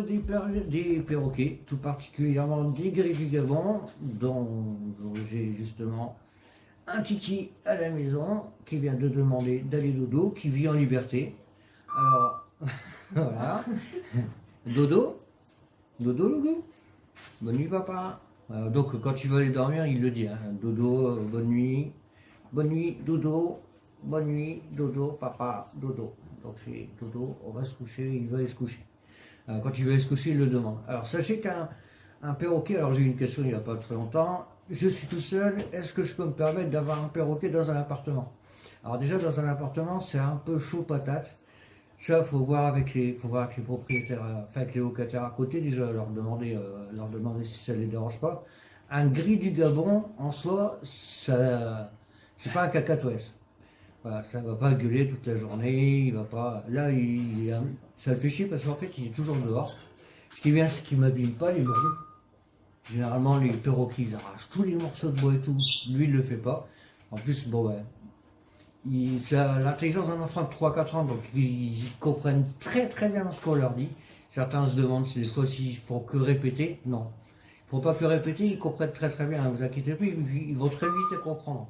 des perroquets, tout particulièrement des gris du Gabon, dont j'ai justement un titi à la maison qui vient de demander d'aller dodo, qui vit en liberté. Alors, voilà. Dodo, dodo, dodo. Bonne nuit, papa. Donc, quand il veut aller dormir, il le dit. Hein. Dodo, bonne nuit, dodo, bonne nuit, dodo, papa, dodo. Donc, c'est dodo, on va se coucher, il veut aller se coucher. Quand il veut aller se coucher, il le demande. Alors, sachez qu'un perroquet, alors j'ai eu une question il n'y a pas très longtemps. Je suis tout seul, est-ce que je peux me permettre d'avoir un perroquet dans un appartement? Alors, déjà, dans un appartement, c'est un peu chaud patate. Ça, faut voir avec les propriétaires, enfin avec les locataires à côté, déjà leur demander si ça les dérange pas. Un gris du Gabon, en soi, ça, c'est pas un cacatoès. Voilà, ça va pas gueuler toute la journée, il va pas. Là, ça le fait chier parce qu'en fait, il est toujours dehors. Ce qui est bien, c'est qu'il m'abîme pas les bruits. Généralement, les perroquets, ils arrachent tous les morceaux de bois et tout. Lui, il le fait pas. En plus, bon, ouais, l'intelligence d'un enfant de 3 4 ans, donc ils comprennent très très bien ce qu'on leur dit. Certains se demandent des fois s'il faut que répéter. Non, il ne faut pas que répéter, ils comprennent très très bien, ne vous inquiétez pas, ils vont très vite à comprendre.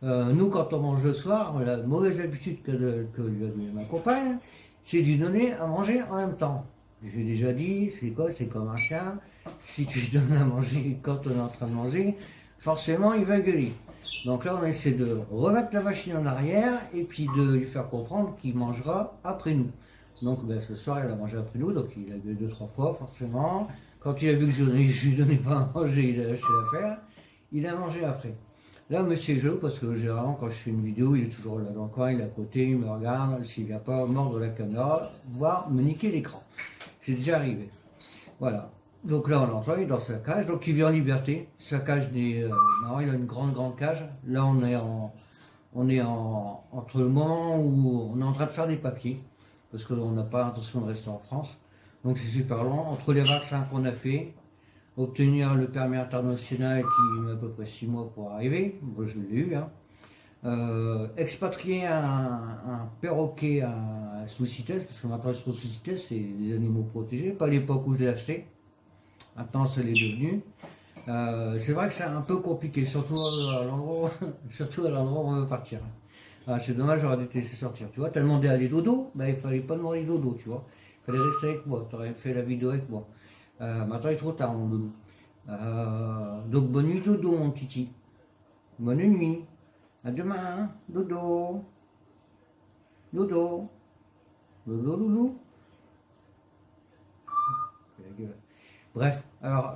Nous, quand on mange le soir, la mauvaise habitude que lui a donnée ma compagne, c'est de lui donner à manger en même temps. J'ai déjà dit, c'est quoi? C'est comme un chien. Si tu lui donnes à manger quand on est en train de manger, forcément il va gueuler. Donc là, on essaie de remettre la machine en arrière et puis de lui faire comprendre qu'il mangera après nous. Donc ben, ce soir, il a mangé après nous, donc il a gueulé 2 3 fois forcément. Quand il a vu que je lui donnais pas à manger, il a lâché l'affaire. Il a mangé après. Là, monsieur est jaloux parce que généralement, quand je fais une vidéo, il est toujours là dans le coin, il est à côté, il me regarde, s'il ne vient pas mordre la caméra, voire me niquer l'écran. C'est déjà arrivé. Voilà. Donc là, on l'entend, il est dans sa cage, donc il vit en liberté. Sa cage non, il a une grande, grande cage. Là, entre le moment où on est en train de faire des papiers, parce qu'on n'a pas l'intention de rester en France. Donc c'est super long. Entre les vaccins qu'on a fait, obtenir le permis international qui met à peu près 6 mois pour arriver, moi je l'ai eu, hein. Expatrier un perroquet sous CITES, parce que maintenant sous CITES c'est des animaux protégés, pas à l'époque où je l'ai acheté, maintenant ça l'est devenu. C'est vrai que c'est un peu compliqué, surtout à l'endroit où on veut partir. C'est dommage, j'aurais dû te laisser sortir. Tu vois, t'as demandé à aller dodo, ben, il fallait pas demander dodo, tu vois. Il fallait rester avec moi, tu aurais fait la vidéo avec moi. Maintenant il est trop tard, mon dodo. Donc bonne nuit dodo, mon titi. Bonne nuit. À demain, hein. Dodo. Dodo. Dodo, doudou. Bref, alors,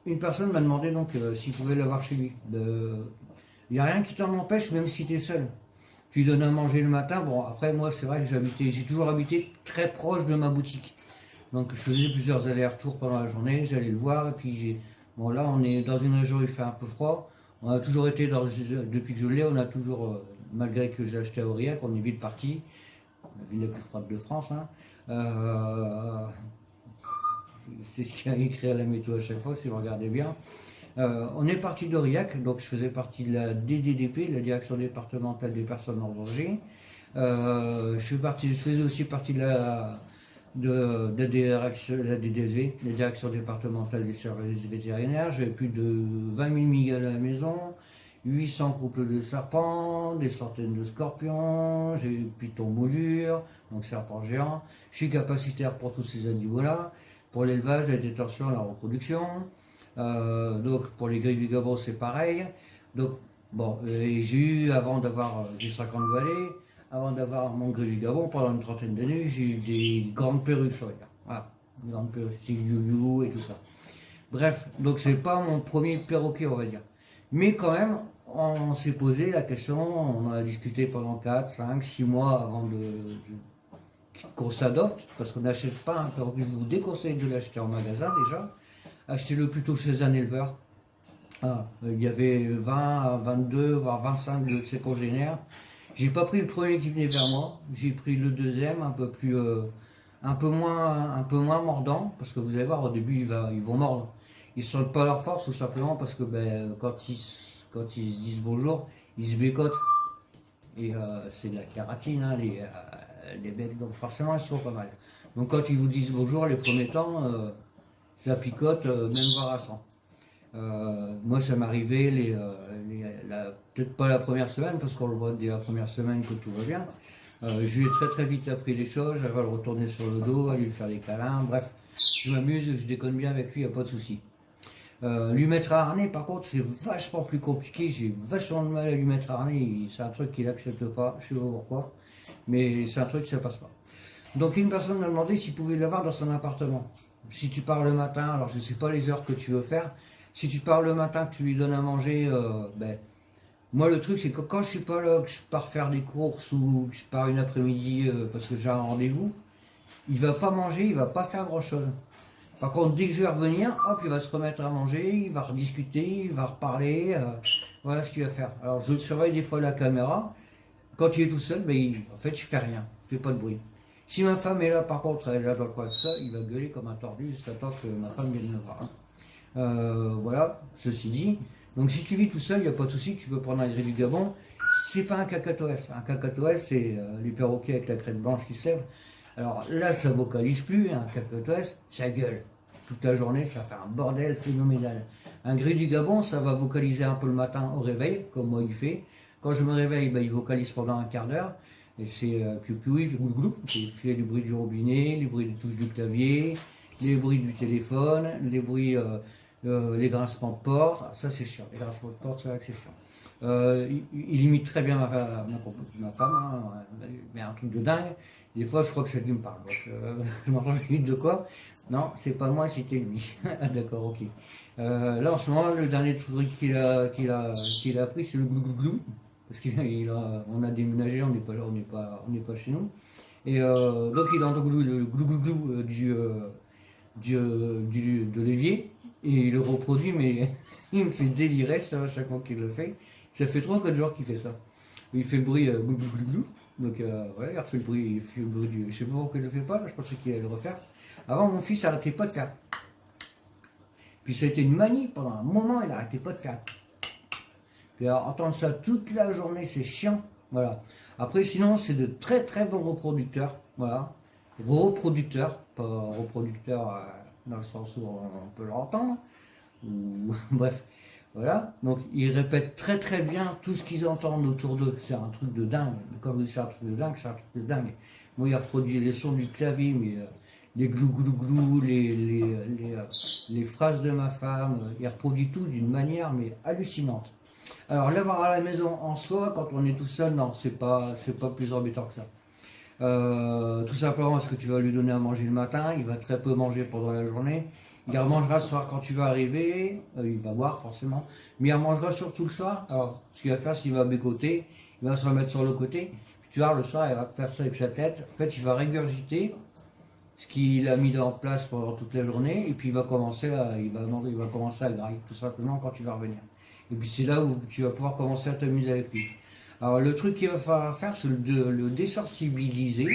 une personne m'a demandé donc s'il pouvait l'avoir chez lui. Il n'y a rien qui t'en empêche, même si tu es seul. Tu lui donnes à manger le matin. Bon, après, moi, c'est vrai que j'ai toujours habité très proche de ma boutique. Donc, je faisais plusieurs allers-retours pendant la journée. J'allais le voir. Et puis, bon, là, on est dans une région où il fait un peu froid. On a toujours été, depuis que je l'ai, on a toujours, malgré que j'ai acheté à Aurillac, on est vite parti. La ville la plus froide de France. Hein. C'est ce qui a écrit à la météo à chaque fois, si vous regardez bien. On est parti d'Aurillac, donc je faisais partie de la DDDP, la Direction départementale des personnes en danger. Je faisais aussi partie de la DDV, la Direction départementale des services vétérinaires. J'avais plus de 20 000 migales à la maison, 800 couples de serpents, des centaines de scorpions, j'ai pitons moulures, donc serpents géants. Je suis capacitaire pour tous ces animaux-là, pour l'élevage, la détention, la reproduction. Donc pour les grilles du Gabon, c'est pareil. Donc bon, j'ai eu, j'ai 50 valets, avant d'avoir mon grille du Gabon, pendant une trentaine d'années, j'ai eu des grandes perruches, voilà, des grandes perruches, style you et tout ça. Bref, donc c'est pas mon premier perroquet, on va dire. Mais quand même, on s'est posé la question, on en a discuté pendant 4, 5, 6 mois avant qu'on s'adopte, parce qu'on n'achète pas un perroquet. Je vous déconseille de l'acheter en magasin déjà. Achetez-le plutôt chez un éleveur. Il y avait 20, 22, voire 25 de ses congénères. J'ai pas pris le premier qui venait vers moi, j'ai pris le deuxième, un peu moins mordant, parce que vous allez voir, au début ils vont mordre. Ils sentent pas leur force, tout simplement parce que quand ils se disent bonjour, ils se bécotent. Et c'est de la kératine, hein, les becs, donc forcément ils sont pas mal. Donc quand ils vous disent bonjour, les premiers temps, ça picote, même voir à 100. Moi, ça m'arrivait, peut-être pas la première semaine, parce qu'on le voit dès la première semaine que tout va bien. Je lui ai très très vite appris les choses, j'avais à le retourner sur le dos, à lui faire des câlins, bref, je m'amuse, je déconne bien avec lui, il n'y a pas de souci. Lui mettre un harnais, par contre, c'est vachement plus compliqué, j'ai vachement de mal à lui mettre un harnais, c'est un truc qu'il n'accepte pas, je sais pas pourquoi, mais c'est un truc que ça passe pas. Donc une personne m'a demandé s'il pouvait l'avoir dans son appartement. Si tu pars le matin, alors je ne sais pas les heures que tu veux faire, si tu pars le matin, que tu lui donnes à manger, moi le truc c'est que quand je suis pas là, que je pars faire des courses ou que je pars une après-midi parce que j'ai un rendez-vous, il va pas manger, il va pas faire grand chose. Par contre, dès que je vais revenir, hop, il va se remettre à manger, il va rediscuter, il va reparler, voilà ce qu'il va faire. Alors je surveille des fois la caméra, quand il est tout seul, en fait je fais rien, je fais pas de bruit. Si ma femme est là, par contre, elle est là dans le coin, tout ça, il va gueuler comme un tordu jusqu'à temps que ma femme vienne le voir. Voilà, ceci dit. Donc si tu vis tout seul, il n'y a pas de souci, tu peux prendre un gris du Gabon. C'est pas un cacatoès. Un cacatoès, c'est les perroquets avec la crête blanche qui se lève. Alors là, ça vocalise plus. Un cacatoès, ça gueule. Toute la journée, ça fait un bordel phénoménal. Un gris du Gabon, ça va vocaliser un peu le matin au réveil, comme moi il fait. Quand je me réveille, il vocalise pendant un quart d'heure. Et c'est piou-piou, il fait glou-glou. Il fait le bruit du robinet, les bruits des touches du clavier, les bruits du téléphone, les bruits, les grincements de porte. Ça, c'est chiant. Les grincements de porte, c'est vrai que c'est chiant. Il imite très bien ma femme, hein, mais un truc de dingue. Des fois, je crois que c'est lui qui me parle. Donc, je m'en rends compte de quoi. Non, c'est pas moi, c'était lui. D'accord, ok. Là, en ce moment, le dernier truc qu'il a pris, c'est le glou-glou-glou. Parce qu'on a déménagé, on n'est pas chez nous. Et donc il entend le glou-glou-glou de l'évier. Et il le reproduit, mais il me fait délirer ça, chaque fois qu'il le fait. Ça fait 3 ou 4 jours qu'il fait ça. Il fait le bruit glou-glou-glou. Donc ouais, il refait le bruit, du. Je sais pas pourquoi il le fait pas, je pensais qu'il allait le refaire. Avant, mon fils n'arrêtait pas de faire. Puis ça a été une manie pendant un moment, il n'arrêtait pas de faire. Puis alors, entendre ça toute la journée, c'est chiant. Voilà. Après, sinon, c'est de très très bons reproducteurs. Voilà. Reproducteurs, pas reproducteurs dans le sens où on peut l'entendre. Ou bref. Voilà. Donc, ils répètent très très bien tout ce qu'ils entendent autour d'eux. C'est un truc de dingue. Quand je dis c'est un truc de dingue, c'est un truc de dingue. Moi, il reproduit les sons du clavier, mais les glou-glou-glou, les phrases de ma femme, il reproduit tout d'une manière mais hallucinante. Alors l'avoir à la maison en soi, quand on est tout seul, non, c'est pas plus embêtant que ça. Tout simplement parce que tu vas lui donner à manger le matin, il va très peu manger pendant la journée. Il en mangera le soir quand tu vas arriver, il va boire forcément, mais il en mangera surtout le soir. Alors ce qu'il va faire, c'est qu'il va bécoter, il va se remettre sur le côté, puis tu vois, le soir, il va faire ça avec sa tête. En fait, il va régurgiter ce qu'il a mis en place pendant toute la journée, et puis il va commencer à grailler, tout simplement quand tu vas revenir. Et puis c'est là où tu vas pouvoir commencer à t'amuser avec lui. Alors le truc qu'il va falloir faire, c'est le désensibiliser.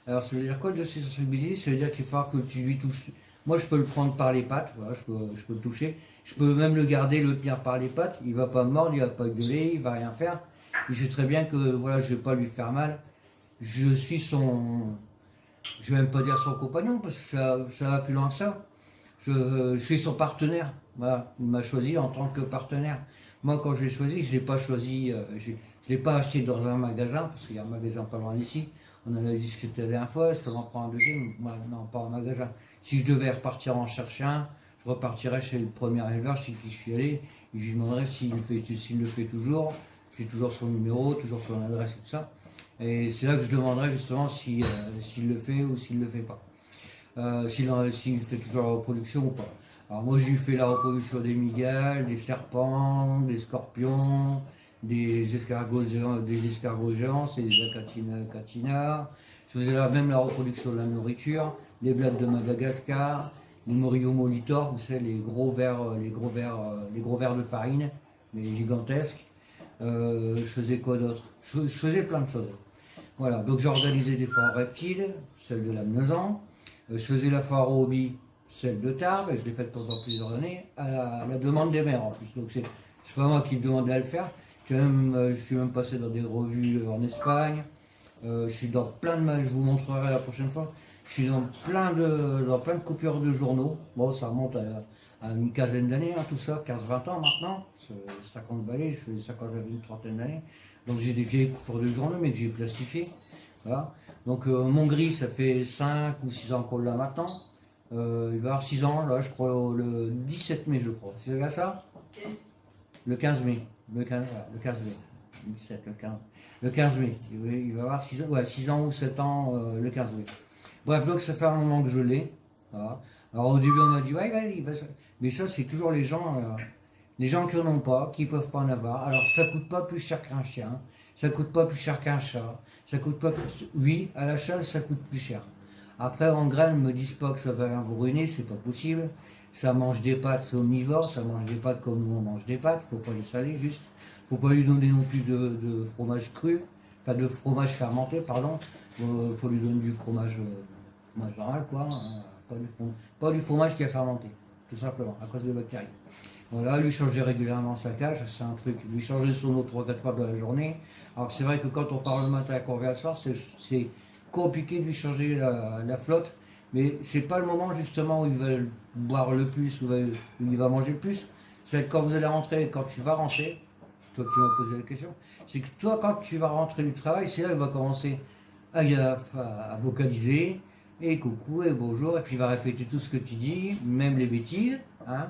Alors ça veut dire quoi le désensibiliser? Ça veut dire qu'il va falloir que tu lui touches. Moi je peux le prendre par les pattes, voilà, je peux le toucher. Je peux même le garder, le tenir par les pattes. Il va pas mordre, il va pas gueuler, il va rien faire. Il sait très bien que voilà, je vais pas lui faire mal. Je suis son. Je vais même pas dire son compagnon parce que ça va plus loin que ça. Je suis son partenaire. Voilà. Il m'a choisi en tant que partenaire. Moi, quand je l'ai choisi, je ne l'ai pas choisi, je ne l'ai pas acheté dans un magasin, parce qu'il y a un magasin pas loin d'ici. On en a discuté la dernière fois, est-ce qu'on en prend un deuxième? Moi, non, pas un magasin. Si je devais repartir en chercher un, je repartirais chez le premier éleveur chez qui je suis allé, et je lui demanderais s'il le fait toujours, j'ai toujours son numéro, toujours son adresse et tout ça. Et c'est là que je demanderais justement s'il le fait ou s'il ne le fait pas. S'il fait toujours la reproduction ou pas. Alors moi j'ai fait la reproduction des migales, des serpents, des scorpions, des escargots géants, c'est des acatinars. Je faisais même la reproduction de la nourriture, les blattes de Madagascar, les Morio molitor, vous savez les gros vers de farine, mais gigantesques. Je faisais quoi d'autre? Je faisais plein de choses. Voilà, donc j'ai organisé des foires reptiles, celle de la Menezan. Je faisais la foire au hobby, celle de Tarbes, et je l'ai faite pendant plusieurs années, à la demande des maires en plus. Donc c'est pas moi qui demandais à le faire. Je suis même passé dans des revues en Espagne. Je suis dans plein de je vous montrerai la prochaine fois. Je je suis dans plein de coupures de journaux. Bon, ça remonte à une quinzaine d'années, hein, tout ça, 15-20 ans maintenant. 50 balais, je faisais ça quand j'avais une trentaine d'années. Donc j'ai des vieilles coupures de journaux, mais que j'ai plastifiées. Voilà. Donc mon gris, ça fait 5 ou 6 ans qu'on l'a maintenant. Il va y avoir 6 ans, là, je crois, le 17 mai, je crois. C'est bien ça? Le 15 mai. Le 15, voilà, le 15 mai. Le 17, le 15. Le 15 mai. Il va y avoir 6 ans, ouais, 6 ans ou 7 ans le 15 mai. Bref, donc ça fait un moment que je l'ai. Voilà. Alors au début, on m'a dit, ouais, il va mais ça, c'est toujours les gens qui n'en ont pas, qui ne peuvent pas en avoir. Alors ça coûte pas plus cher qu'un chien, ça coûte pas plus cher qu'un chat, ça coûte pas plus... Oui, à l'achat, ça coûte plus cher. Après, en graines, ne me disent pas que ça va rien vous ruiner, c'est pas possible. Ça mange des pâtes, c'est omnivore, ça mange des pâtes comme nous on mange des pâtes, faut pas les saler juste. Faut pas lui donner non plus de fromage cru, enfin de fromage fermenté, pardon. Faut lui donner du fromage normal, quoi. Pas du fromage qui a fermenté, tout simplement, à cause des bactéries. Voilà, lui changer régulièrement sa cage, c'est un truc. Lui changer son eau 3-4 fois de la journée. Alors c'est vrai que quand on part le matin et qu'on revient le soir, c'est compliqué de lui changer la flotte. Mais c'est pas le moment justement où il va boire le plus, où il va manger le plus. C'est quand vous allez rentrer, quand tu vas rentrer, toi qui m'as posé la question, c'est que toi quand tu vas rentrer du travail, c'est là qu'il va commencer à vocaliser, et coucou, et bonjour, et puis il va répéter tout ce que tu dis, même les bêtises, hein.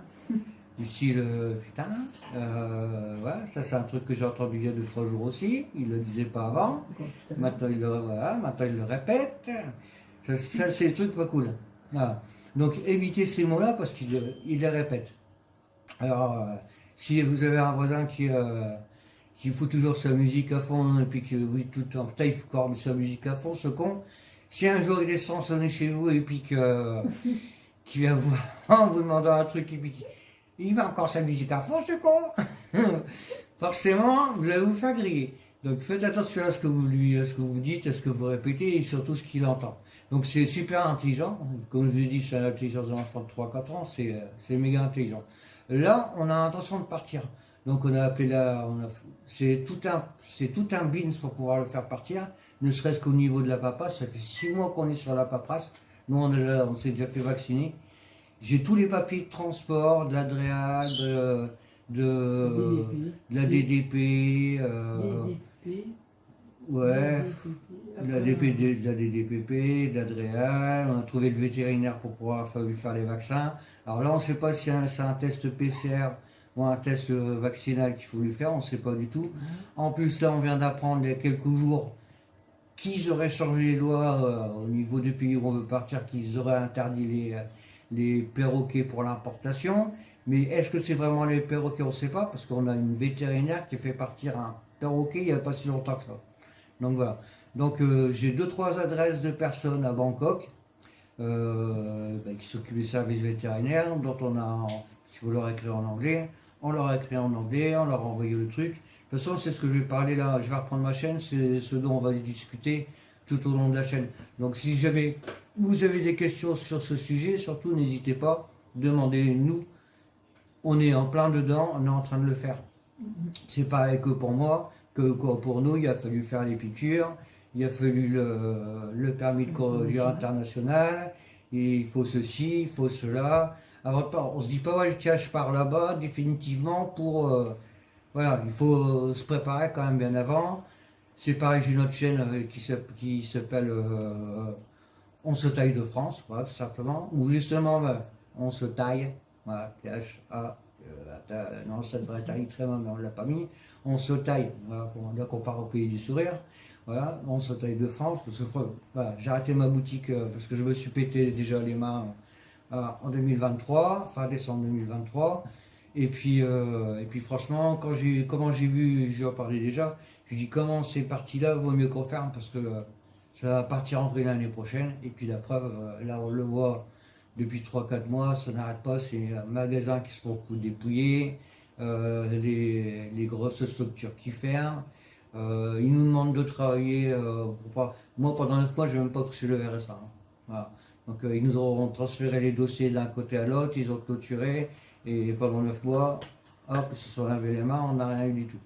Du style putain, voilà, ça c'est un truc que j'ai entendu il y a 2-3 jours aussi, il le disait pas avant, maintenant maintenant il le répète, ça c'est des trucs pas cool. Voilà. Donc évitez ces mots-là parce qu'il les répète. Alors si vous avez un voisin qui fout toujours sa musique à fond et puis que oui tout le temps, putain il faut encore mettre sa musique à fond ce con, si un jour il descend sonner chez vous et puis qu'il vient vous en vous demandant un truc et puis il va encore sa musique à fond, ce con. Forcément, vous allez vous faire griller. Donc faites attention à ce que vous dites, à ce que vous répétez et surtout ce qu'il entend. Donc c'est super intelligent. Comme je vous ai dit, c'est l'intelligence d'un enfant de 3-4 ans, c'est méga intelligent. Là, on a l'intention de partir. Donc on a appelé c'est tout un bins pour pouvoir le faire partir. Ne serait-ce qu'au niveau de la paperasse, ça fait 6 mois qu'on est sur la paperasse. Nous, on s'est déjà fait vacciner. J'ai tous les papiers de transport, de l'Adréal, de la DDP, ouais, de la DDPP, de l'Adréal. On a trouvé le vétérinaire pour pouvoir lui faire les vaccins. Alors là, on ne sait pas si c'est un test PCR ou un test vaccinal qu'il faut lui faire, on ne sait pas du tout. En plus, là, on vient d'apprendre il y a quelques jours qu'ils auraient changé les lois au niveau du pays où on veut partir, qu'ils auraient interdit les perroquets pour l'importation. Mais est-ce que c'est vraiment les perroquets? On ne sait pas, parce qu'on a une vétérinaire qui a fait partir un perroquet il n'y a pas si longtemps que ça. Donc voilà. Donc j'ai 2-3 adresses de personnes à Bangkok qui s'occupent des services vétérinaires, dont si vous leur écrire en anglais, on leur a écrit en anglais, on leur a envoyé le truc. De toute façon, c'est ce que je vais parler là, je vais reprendre ma chaîne, c'est ce dont on va discuter tout au long de la chaîne. Donc si jamais vous avez des questions sur ce sujet, surtout n'hésitez pas, demandez-nous. On est en plein dedans, on est en train de le faire. C'est pareil que pour moi, que pour nous, il a fallu faire les piqûres, il a fallu le permis de conduire international, il faut ceci, il faut cela. Alors, on se dit pas, ouais, tiens, je pars là-bas définitivement pour... voilà, il faut se préparer quand même bien avant. C'est pareil, j'ai une autre chaîne qui s'appelle On se taille de France, voilà, tout simplement. Où justement, on se taille, voilà, THA, non, ça devrait être très mal, mais on ne l'a pas mis. On se taille, voilà, on part au pays du sourire. Voilà, on se taille de France, parce que voilà, j'ai arrêté ma boutique parce que je me suis pété déjà les mains en 2023, fin décembre 2023. Et puis franchement, comment j'ai vu, je en parlais déjà, je dis comment c'est parti là, vaut mieux qu'on ferme parce que ça va partir en vrille l'année prochaine. Et puis la preuve, là on le voit depuis 3-4 mois, ça n'arrête pas, c'est un magasin qui se font dépouiller, les grosses structures qui ferment. Ils nous demandent de travailler Moi pendant 9 mois, je n'ai même pas touché le RSA. Hein. Voilà. Donc ils nous ont transféré les dossiers d'un côté à l'autre, ils ont clôturé, et pendant 9 mois, hop, ils se sont lavés les mains, on n'a rien eu du tout.